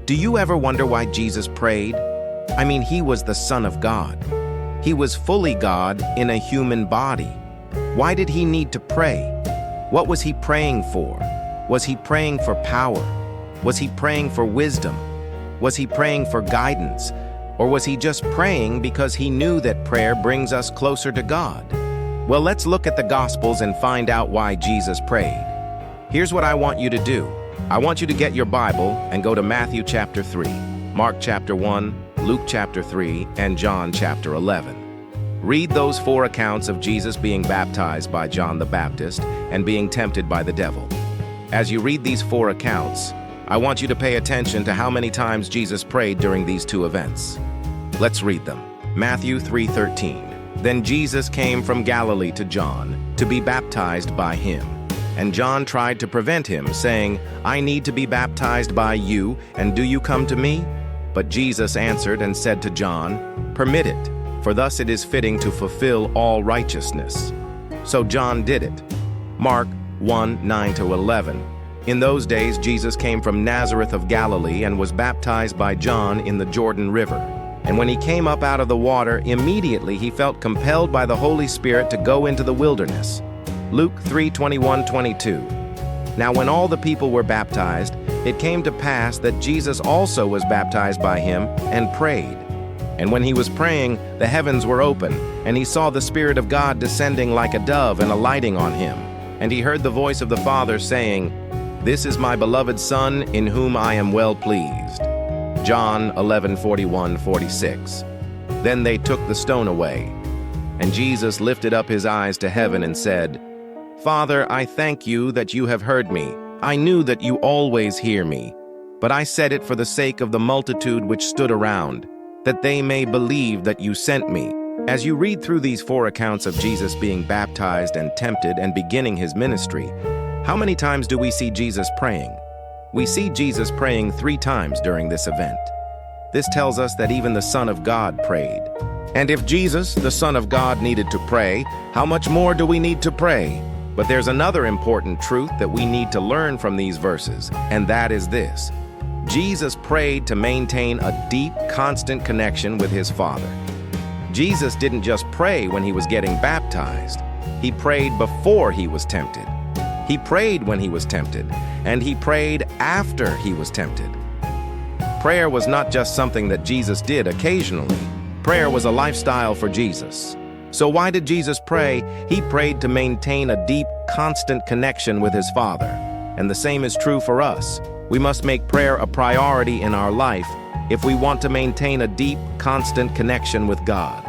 Do you ever wonder why Jesus prayed? I mean, he was the Son of God. He was fully God in a human body. Why did he need to pray? What was he praying for? Was he praying for power? Was he praying for wisdom? Was he praying for guidance? Or was he just praying because he knew that prayer brings us closer to God? Well, let's look at the Gospels and find out why Jesus prayed. Here's what I want you to do. I want you to get your Bible and go to Matthew chapter 3, Mark chapter 1, Luke chapter 3, and John chapter 11. Read those 4 accounts of Jesus being baptized by John the Baptist and being tempted by the devil. As you read these 4 accounts, I want you to pay attention to how many times Jesus prayed during these 2 events. Let's read them. Matthew 3:13. Then Jesus came from Galilee to John to be baptized by him. And John tried to prevent him, saying, I need to be baptized by you, and do you come to me? But Jesus answered and said to John, Permit it, for thus it is fitting to fulfill all righteousness. So John did it. Mark 1:9-11. In those days Jesus came from Nazareth of Galilee and was baptized by John in the Jordan River. And when he came up out of the water, immediately he felt compelled by the Holy Spirit to go into the wilderness. Luke 3:21-22. Now when all the people were baptized, it came to pass that Jesus also was baptized by him and prayed. And when he was praying, the heavens were open, and he saw the Spirit of God descending like a dove and alighting on him. And he heard the voice of the Father saying, This is my beloved Son, in whom I am well pleased. John 11:41-46. Then they took the stone away. And Jesus lifted up his eyes to heaven and said, Father, I thank you that you have heard me. I knew that you always hear me. But I said it for the sake of the multitude which stood around, that they may believe that you sent me. As you read through these 4 accounts of Jesus being baptized and tempted and beginning his ministry, how many times do we see Jesus praying? We see Jesus praying 3 times during this event. This tells us that even the Son of God prayed. And if Jesus, the Son of God, needed to pray, how much more do we need to pray? But there's another important truth that we need to learn from these verses, and that is this. Jesus prayed to maintain a deep, constant connection with his Father. Jesus didn't just pray when he was getting baptized. He prayed before he was tempted. He prayed when he was tempted, and he prayed after he was tempted. Prayer was not just something that Jesus did occasionally. Prayer was a lifestyle for Jesus. So why did Jesus pray? He prayed to maintain a deep, constant connection with his Father. And the same is true for us. We must make prayer a priority in our life if we want to maintain a deep, constant connection with God.